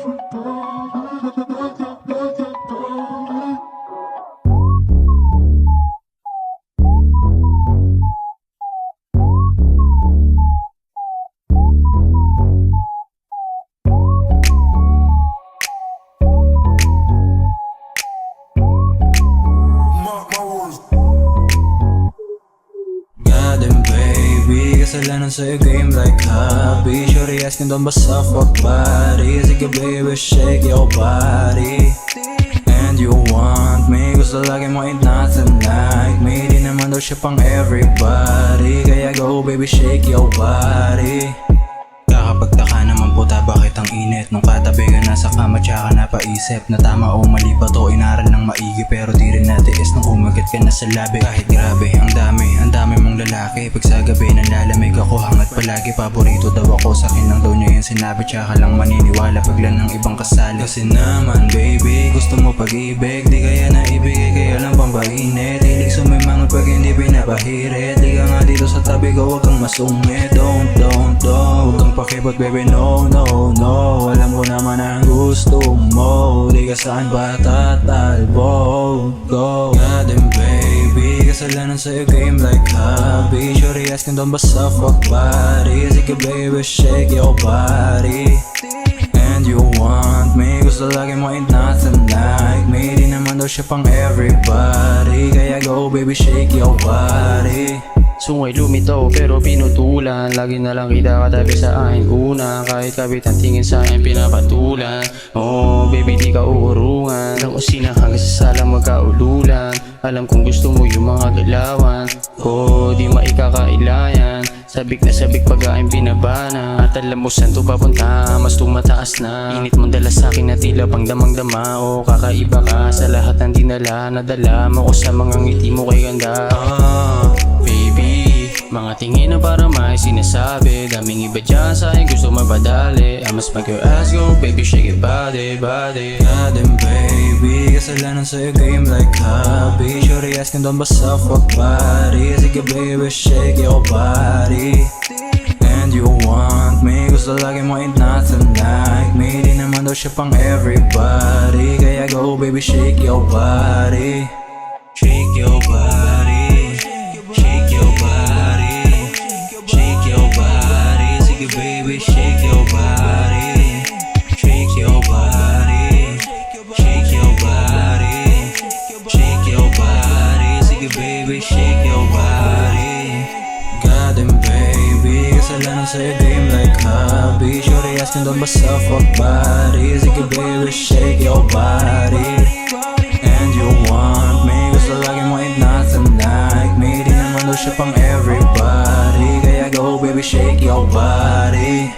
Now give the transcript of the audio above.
Goddamn baby, kasalanan sa'yo game like hobby. Shorty asking doon ba sa fuck body? Sige baby, shake your body. And you want me, gusto lagi mo ain't nothing like me. Di naman daw siya pang everybody, kaya go baby, shake your body. Kakapagtaka naman puta, bakit ang init nung katabi ka nasa kama tsaka napaisip na tama o mali ba to, inaral ng maigi pero di rin natiis nung umagat ka na sa labi. Kahit grabe, ang dami mong lalaki, pag sa gabi nanlalamig ako hangat palagi. Paborito daw ako, sa akin lang daw niya yung sinabi, tsaka lang maniniwala paglan ng ibang kasali. Kasi naman baby, gusto mo pag-ibig, di kaya naibigay, kaya lang pambainit. Hilig sumimangot pag hindi pinapahirit, di ka nga dito sa tabi ko, wag kang masungit. Don't, wag kang pakibot baby, no. Alam ko naman ang gusto mo, di ka saan ba tatalbo. Go, goddamn baby, kasalanan sa'yo game like hobby. Shorty asking doon ba sa fuck body? Sige baby, shake your body. And you want me, gusto lagi mo ain't nothing like me. Di naman daw siya pang everybody, kaya go baby, shake your body. Sungay lumitaw pero pinutulan, lagi na lang kita katabi sa akin una. Kahit kabit ang tingin sa akin pinapatulan. Oh baby di ka uurungan, ng usina hanggang sa salang magkaululan. Alam kong gusto mo yung mga galawan, oh di maikakailayan. Sabik na sabik pag aking binabana, at alam mo saan to papunta, mas tumataas na. Init mong dala sa'kin na tila pang damang-dama. O kakaiba ka sa lahat ng dinala, nadala mo ko sa mga ngiti mo kay ganda. Baby, mga tingin na para may sinasabi, daming iba dyan sa'kin gusto mapadali. I must make your ass go, baby shake your body. Goddamn baby, kasalanan sa'yo game like hobby. Shorty asking doon ba sa fuck body? Sige baby, shake your body. And you want me, gusto lagi mo ain't nothing like me. Di naman daw siya pang everybody, kaya go baby, shake your body. Shake your body, shake your body, shake your body. Sige baby, shake your body, shake your body, shake your body, shake your body. Sige baby, shake your body. Goddamn baby, kasalanan sa'yo game like hobby. Shorty asking doon ba sa fuck body? Sige baby, shake your body. And you want me, gusto lagi mo ain't nothing like me. Di naman daw siya pang everybody, kaya go baby, shake your body.